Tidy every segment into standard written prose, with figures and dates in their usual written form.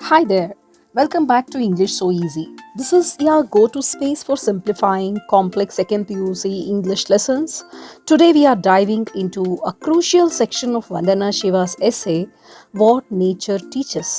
Hi there. Welcome back to English So Easy. This is your go to space for simplifying complex second PUC English lessons. Today we are diving into a crucial section of Vandana Shiva's essay, What Nature Teaches.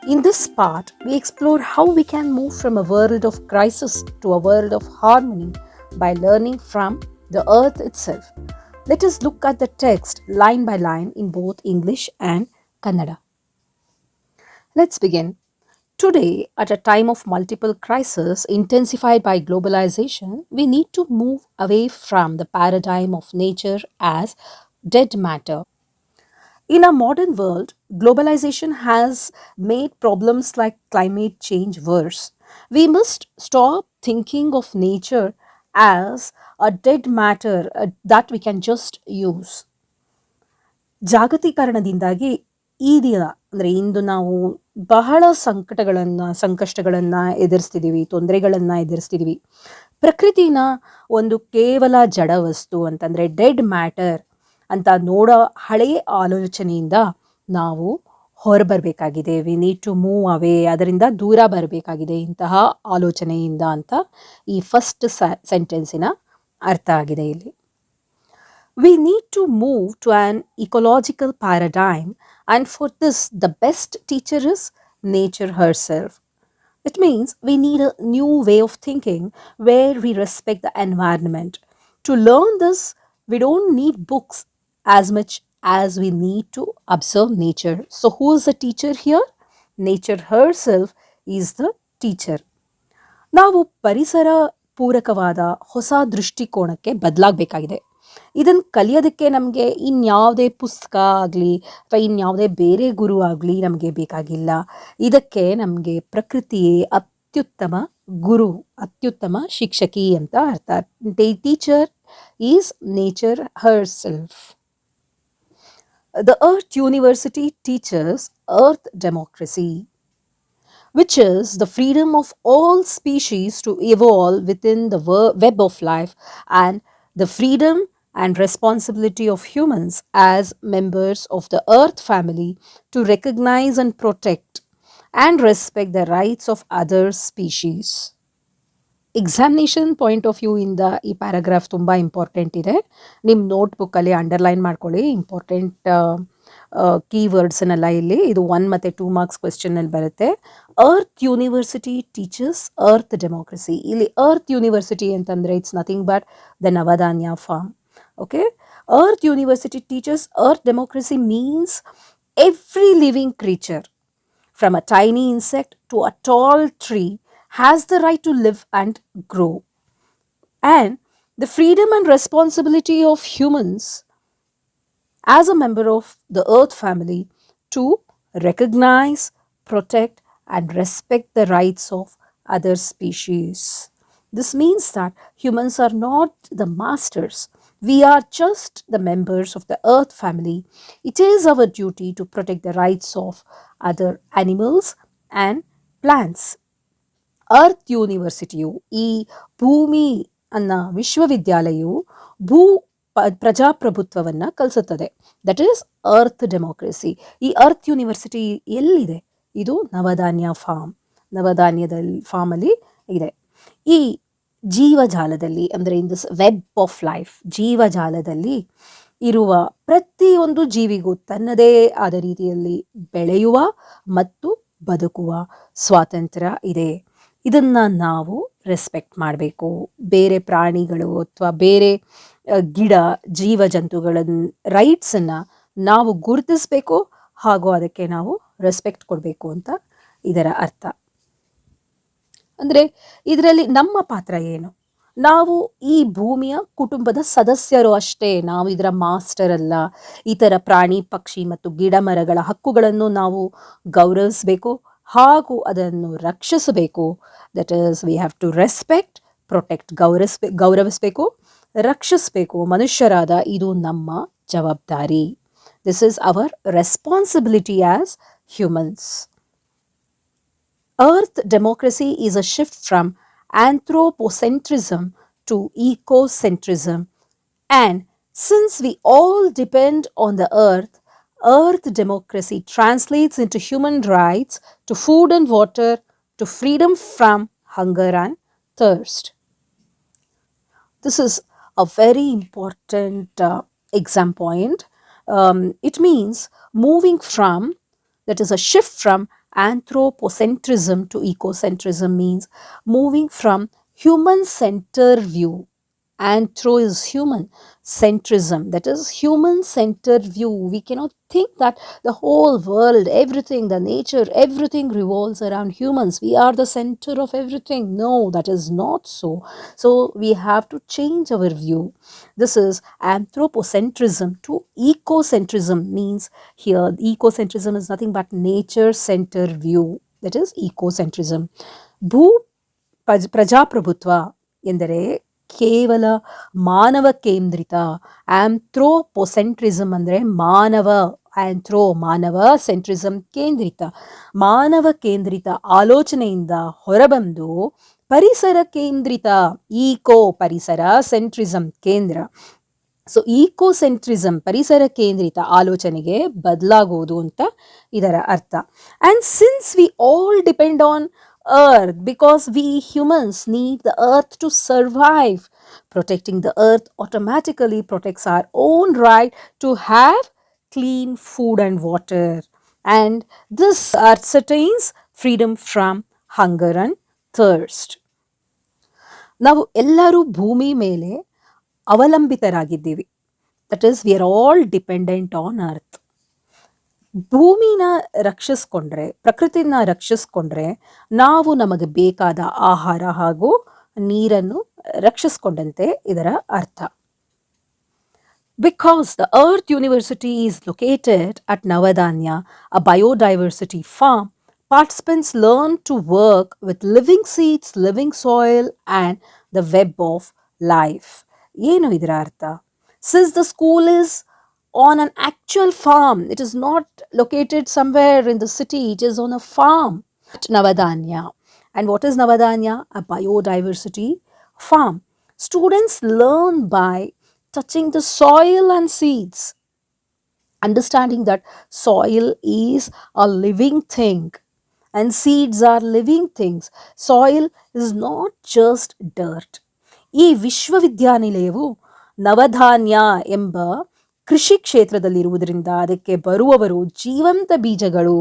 In this part, we explore how we can move from a world of crisis to a world of harmony by learning from the earth itself. Let us look at the text line by line in both English and Kannada. Let's begin. Today, at a time of multiple crises intensified by globalization, we need to move away from the paradigm of nature as dead matter. In a modern world, globalization has made problems like climate change worse. We must stop thinking of nature as a dead matter that we can just use. ಜಾಗತೀಕರಣದಿಂದಾಗಿ ಈ ದಿನ ಅಂದರೆ ಇಂದು ನಾವು ಬಹಳ ಸಂಕಷ್ಟಗಳನ್ನು ಎದುರಿಸ್ತಿದ್ದೀವಿ, ತೊಂದರೆಗಳನ್ನು ಎದುರಿಸ್ತಿದ್ದೀವಿ. ಪ್ರಕೃತಿನ ಒಂದು ಕೇವಲ ಜಡ ವಸ್ತು ಅಂತಂದರೆ ಡೆಡ್ ಮ್ಯಾಟರ್ ಅಂತ ನೋಡೋ ಹಳೆಯ ಆಲೋಚನೆಯಿಂದ ನಾವು ಹೊರಬರಬೇಕಾಗಿದೆ. We need to move away, ಅದರಿಂದ ದೂರ ಬರಬೇಕಾಗಿದೆ ಇಂತಹ ಆಲೋಚನೆಯಿಂದ ಅಂತ ಈ ಫಸ್ಟ್ ಸೆಂಟೆನ್ಸಿನ ಅರ್ಥ ಆಗಿದೆ ಇಲ್ಲಿ. We need to move to an ecological paradigm, and for this, the best teacher is nature herself. It means we need a new way of thinking where we respect the environment. To learn this, we don't need books as much as we need to observe nature. So, who is the teacher here? Nature herself is the teacher. ನಾವು ಪರಿಸರ ಪೂರಕವಾದ ಹೊಸ ದೃಷ್ಟಿಕೋನಕ್ಕೆ ಬದಲಾಗಬೇಕಾಗಿದೆ. ಇದನ್ನು ಕಲಿಯೋದಕ್ಕೆ ನಮಗೆ ಇನ್ಯಾವುದೇ ಪುಸ್ತಕ ಆಗಲಿ ಅಥವಾ ಇನ್ಯಾವುದೇ ಬೇರೆ ಗುರು ಆಗಲಿ ನಮಗೆ ಬೇಕಾಗಿಲ್ಲ. ಇದಕ್ಕೆ ನಮಗೆ ಪ್ರಕೃತಿಯೇ ಅತ್ಯುತ್ತಮ ಗುರು, ಅತ್ಯುತ್ತಮ ಶಿಕ್ಷಕಿ ಅಂತ ಅರ್ಥ. Teacher is nature Har self. The Earth University teaches Earth democracy, which is the freedom of all species to evolve within the web of life, and the freedom and responsibility of humans as members of the Earth family to recognize and protect and respect the rights of other species. Examination point of view ಇಂದ ಈ paragraph ತುಂಬ important ಇದೆ. ನಿಮ್ಮ ನೋಟ್ಬುಕ್ಕಲ್ಲಿ underline ಮಾಡ್ಕೊಳ್ಳಿ important ಕೀವರ್ಡ್ಸನ್ನೆಲ್ಲ. ಇಲ್ಲಿ ಇದು 1 ಮತ್ತು 2 marks ಕ್ವೆಶ್ಚನ್ನಲ್ಲಿ ಬರುತ್ತೆ. Earth university teachers Earth democracy. ಇಲ್ಲಿ ಅರ್ತ್ ಯೂನಿವರ್ಸಿಟಿ ಅಂತಂದರೆ it's nothing but the Navdanya farm. Okay, Earth University teaches Earth democracy means every living creature, from a tiny insect to a tall tree, has the right to live and grow. And the freedom and responsibility of humans as a member of the Earth family to recognize, protect, and respect the rights of other species. This means that humans are not the masters. We are just the members of the Earth family. It is our duty to protect the rights of other animals and plants. Earth ಯೂನಿವರ್ಸಿಟಿಯು, ಈ ಭೂಮಿ ಅನ್ನ ವಿಶ್ವವಿದ್ಯಾಲಯವು ಭೂ ಪ್ರಜಾಪ್ರಭುತ್ವವನ್ನು ಕಲಿಸುತ್ತದೆ. That is earth democracy. ಈ earth university ಎಲ್ಲಿದೆ? ಇದು ನವಧಾನ್ಯ ನವಧಾನ್ಯದ ಫಾರ್ಮಲ್ಲಿ ಇದೆ. ಈ ಜೀವಜಾಲದಲ್ಲಿ ಅಂದರೆ in this web of life, ಜೀವಜಾಲದಲ್ಲಿ ಇರುವ ಪ್ರತಿಯೊಂದು ಜೀವಿಗೂ ತನ್ನದೇ ಆದ ರೀತಿಯಲ್ಲಿ ಬೆಳೆಯುವ ಮತ್ತು ಬದುಕುವ ಸ್ವಾತಂತ್ರ್ಯ ಇದೆ. ಇದನ್ನು ನಾವು ರೆಸ್ಪೆಕ್ಟ್ ಮಾಡಬೇಕು. ಬೇರೆ ಪ್ರಾಣಿಗಳು ಅಥವಾ ಬೇರೆ ಗಿಡ ಜೀವಜಂತುಗಳ ರೈಟ್ಸನ್ನು ನಾವು ಗುರುತಿಸಬೇಕು ಹಾಗೂ ಅದಕ್ಕೆ ನಾವು ರೆಸ್ಪೆಕ್ಟ್ ಕೊಡಬೇಕು ಅಂತ ಇದರ ಅರ್ಥ. ಅಂದರೆ ಇದರಲ್ಲಿ ನಮ್ಮ ಪಾತ್ರ ಏನು? ನಾವು ಈ ಭೂಮಿಯ ಕುಟುಂಬದ ಸದಸ್ಯರು ಅಷ್ಟೇ. ನಾವು ಇದರ ಮಾಸ್ಟರ್ ಅಲ್ಲ. ಇತರ ಪ್ರಾಣಿ ಪಕ್ಷಿ ಮತ್ತು ಗಿಡ ಮರಗಳ ಹಕ್ಕುಗಳನ್ನು ನಾವು ಗೌರವಿಸಬೇಕು ಹಾಗೂ ಅದನ್ನು ರಕ್ಷಿಸಬೇಕು. That is we have to respect, protect, ಗೌರವಿಸಬೇಕು, ರಕ್ಷಿಸಬೇಕು. ಮನುಷ್ಯರಾದ ಇದು ನಮ್ಮ ಜವಾಬ್ದಾರಿ. This is our responsibility as humans. Earth democracy is a shift from anthropocentrism to ecocentrism. And since we all depend on the earth, Earth democracy translates into human rights, to food and water, to freedom from hunger and thirst. This is a very important exam point. It means moving from, that is a shift from anthropocentrism to ecocentrism, means moving from human centered view. Anthro is human, centrism, that is human centered view. We cannot think that the whole world, everything, the nature, everything revolves around humans. We are the center of everything. No, that is not so. So we have to change our view. This is anthropocentrism to ecocentrism, means here ecocentrism is nothing but nature centered view, that is ecocentrism. ಭೂ ಪ್ರಜಾಪ್ರಭುತ್ವ ಎಂದರೆ ಕೇವಲ ಮಾನವ ಕೇಂದ್ರಿತ. ಆಂಥ್ರೋಪೊಸೆಂಟ್ರಿಸಮ್ ಅಂದರೆ ಮಾನವ, ಆಂಥ್ರೋ ಮಾನವ, ಸೆಂಟ್ರಿಸಮ್ ಕೇಂದ್ರಿತ. ಮಾನವ ಕೇಂದ್ರಿತ ಆಲೋಚನೆಯಿಂದ ಹೊರಬಂದು ಪರಿಸರ ಕೇಂದ್ರಿತ, ಈಕೋ ಪರಿಸರ, ಸೆಂಟ್ರಿಸಮ್ ಕೇಂದ್ರ. ಸೊ ಈಕೋಸೆಂಟ್ರಿಸಮ್ ಪರಿಸರ ಕೇಂದ್ರಿತ ಆಲೋಚನೆಗೆ ಬದಲಾಗುವುದು ಅಂತ ಇದರ ಅರ್ಥ. And since we all depend on earth, because we humans need the earth to survive, protecting the earth automatically protects our own right to have clean food and water, and this ascertains freedom from hunger and thirst. ನಾವು ಎಲ್ಲರೂ ಭೂಮಿ ಮೇಲೆ ಅವಲಂಬಿತರಾಗಿದ್ದೀವಿ, that is we are all dependent on earth. ಭೂಮಿನ ರಕ್ಷಿಸ್ಕೊಂಡ್ರೆ, ಪ್ರಕೃತಿನ ರಕ್ಷಿಸ್ಕೊಂಡ್ರೆ ನಾವು ನಮಗೆ ಬೇಕಾದ ಆಹಾರ ಹಾಗೂ ನೀರನ್ನು ರಕ್ಷಿಸ್ಕೊಂಡಂತೆ ಇದರ ಅರ್ಥ. Because the Earth University is located at Navadanya, a biodiversity farm, participants learn to work with living seeds, living soil and the web of life. ಏನು ಇದರ ಅರ್ಥ? Since the school is on an actual farm, it is not located somewhere in the city, it is on a farm at Navadanya. And what is Navadanya? A biodiversity farm. Students learn by touching the soil and seeds, understanding that soil is a living thing and seeds are living things. Soil is not just dirt. ಈ ವಿಶ್ವವಿದ್ಯಾನಿಲಯವು ನವಧಾನ್ಯ ಎಂಬ ಕೃಷಿ ಕ್ಷೇತ್ರದಲ್ಲಿರುವುದರಿಂದ ಅದಕ್ಕೆ ಬರುವವರು ಜೀವಂತ ಬೀಜಗಳು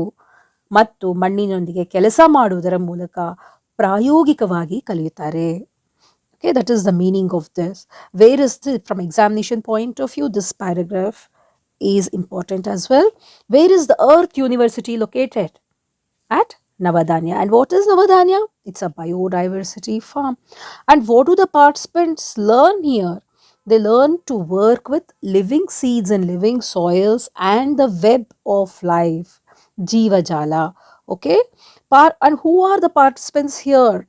ಮತ್ತು ಮಣ್ಣಿನೊಂದಿಗೆ ಕೆಲಸ ಮಾಡುವುದರ ಮೂಲಕ ಪ್ರಾಯೋಗಿಕವಾಗಿ ಕಲಿಯುತ್ತಾರೆ. Okay, that is the meaning of this. Where is this, from examination point of view, this paragraph is important as well. Where is the Earth University located? At Navadanya. And what is Navadanya? It's a biodiversity farm. And what do the participants learn here? They learn to work with living seeds and living soils and the web of life, Jiva Jala. Okay? And who are the participants here?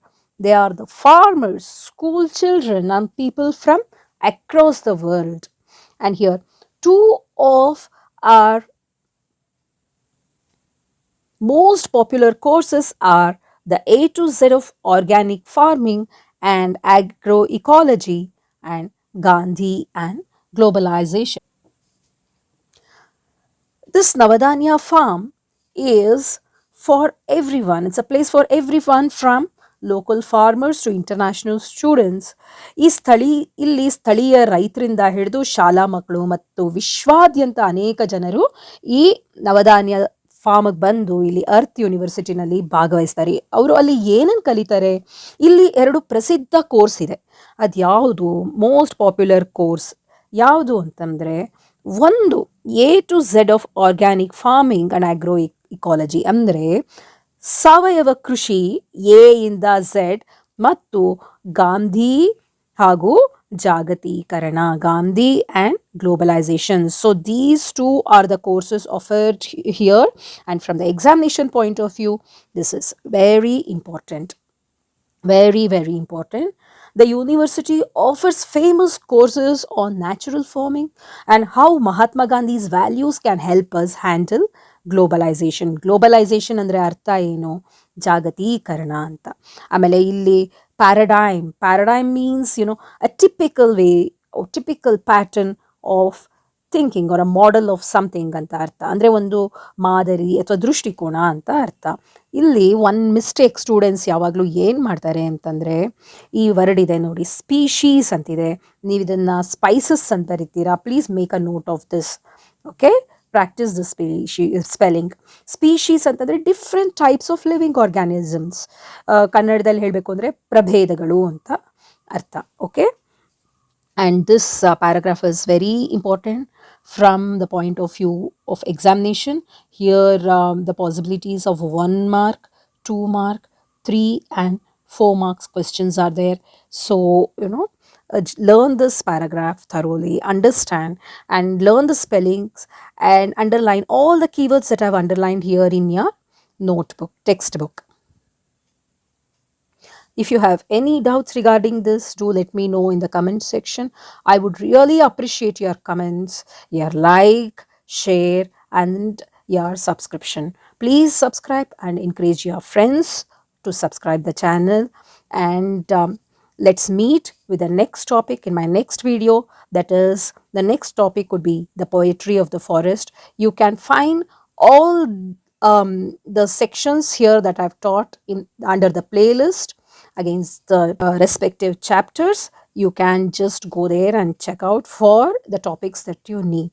They are the farmers, school children and people from across the world. And here, two of our most popular courses are the A to Z of organic farming and agroecology and Gandhi and globalization. This Navadanya farm is for everyone. It's a place for everyone from local farmers to international students. ಇಲ್ಲಿ ಸ್ಥಳೀಯ ರೈತರಿಂದ ಹಿಡಿದು ಶಾಲಾ ಮಕ್ಕಳು ಮತ್ತು ವಿಶ್ವಾದ್ಯಂತ ಅನೇಕ ಜನರು ಈ ನವಧಾನ್ಯ ಫಾರ್ಮ್ಗೆ ಬಂದು ಇಲ್ಲಿ ಅರ್ತ್ ಯೂನಿವರ್ಸಿಟಿನಲ್ಲಿ ಭಾಗವಹಿಸ್ತಾರೆ. ಅವರು ಅಲ್ಲಿ ಏನನ್ನು ಕಲಿತಾರೆ? ಇಲ್ಲಿ 2 ಪ್ರಸಿದ್ಧ ಕೋರ್ಸ್ ಇದೆ. ಅದು ಯಾವುದು? ಮೋಸ್ಟ್ ಪಾಪ್ಯುಲರ್ ಕೋರ್ಸ್ ಯಾವುದು ಅಂತಂದರೆ, ಒಂದು A to Z of organic farming and agro ecology, ಅಂದರೆ ಸಾವಯವ ಕೃಷಿ ಎ ಇಂದ ಝೆಡ್ ಮತ್ತು ಗಾಂಧಿ ಹಾಗೂ ಜಾಗತೀಕರಣ, Gandhi and globalization. So these two are the courses offered here, and from the examination point of view, this is very important. Very, very important. The university offers famous courses on natural farming and how Mahatma Gandhi's values can help us handle globalization. Globalization ಅಂದರೆ ಅರ್ಥ ಏನು? ಜಾಗತೀಕರಣ ಅಂತ. ಆಮೇಲೆ ಇಲ್ಲಿ paradigm means, a typical way or typical pattern of thinking or a model of something ಅಂತ ಅರ್ಥ. ಅಂದರೆ ಒಂದು ಮಾದರಿ ಅಥವಾ ದೃಷ್ಟಿಕೋನ ಅಂತ ಅರ್ಥ. ಇಲ್ಲಿ ಒನ್ ಮಿಸ್ಟೇಕ್ ಸ್ಟೂಡೆಂಟ್ಸ್ ಯಾವಾಗಲೂ ಏನು ಮಾಡ್ತಾರೆ ಅಂತಂದರೆ, ಈ ವರ್ಡ್ ಇದೆ ನೋಡಿ, ಸ್ಪೀಶೀಸ್ ಅಂತಿದೆ, ನೀವು ಇದನ್ನು ಸ್ಪೈಸಸ್ ಅಂತ ಬರೀತೀರಾ. Please make a note of this. Okay, practice the spelling. Species ಅಂತಂದರೆ different types of living organisms. ಕನ್ನಡದಲ್ಲಿ ಹೇಳಬೇಕು ಅಂದರೆ ಪ್ರಭೇದಗಳು ಅಂತ ಅರ್ಥ. Okay, and this paragraph is very important from the point of view of examination. Here the possibilities of 1 mark, 2 mark, 3 and 4 marks questions are there. So learn this paragraph thoroughly, understand and learn the spellings, and underline all the keywords that I have underlined here in your notebook, textbook. If you have any doubts regarding this, do let me know in the comment section. I would really appreciate your comments, your like, share and your subscription. Please subscribe and encourage your friends to subscribe the channel. And let's meet with the next topic in my next video. That is, the next topic would be the poetry of the forest. You can find all the sections here that I've taught in under the playlist against the respective chapters. You can just go there and check out for the topics that you need.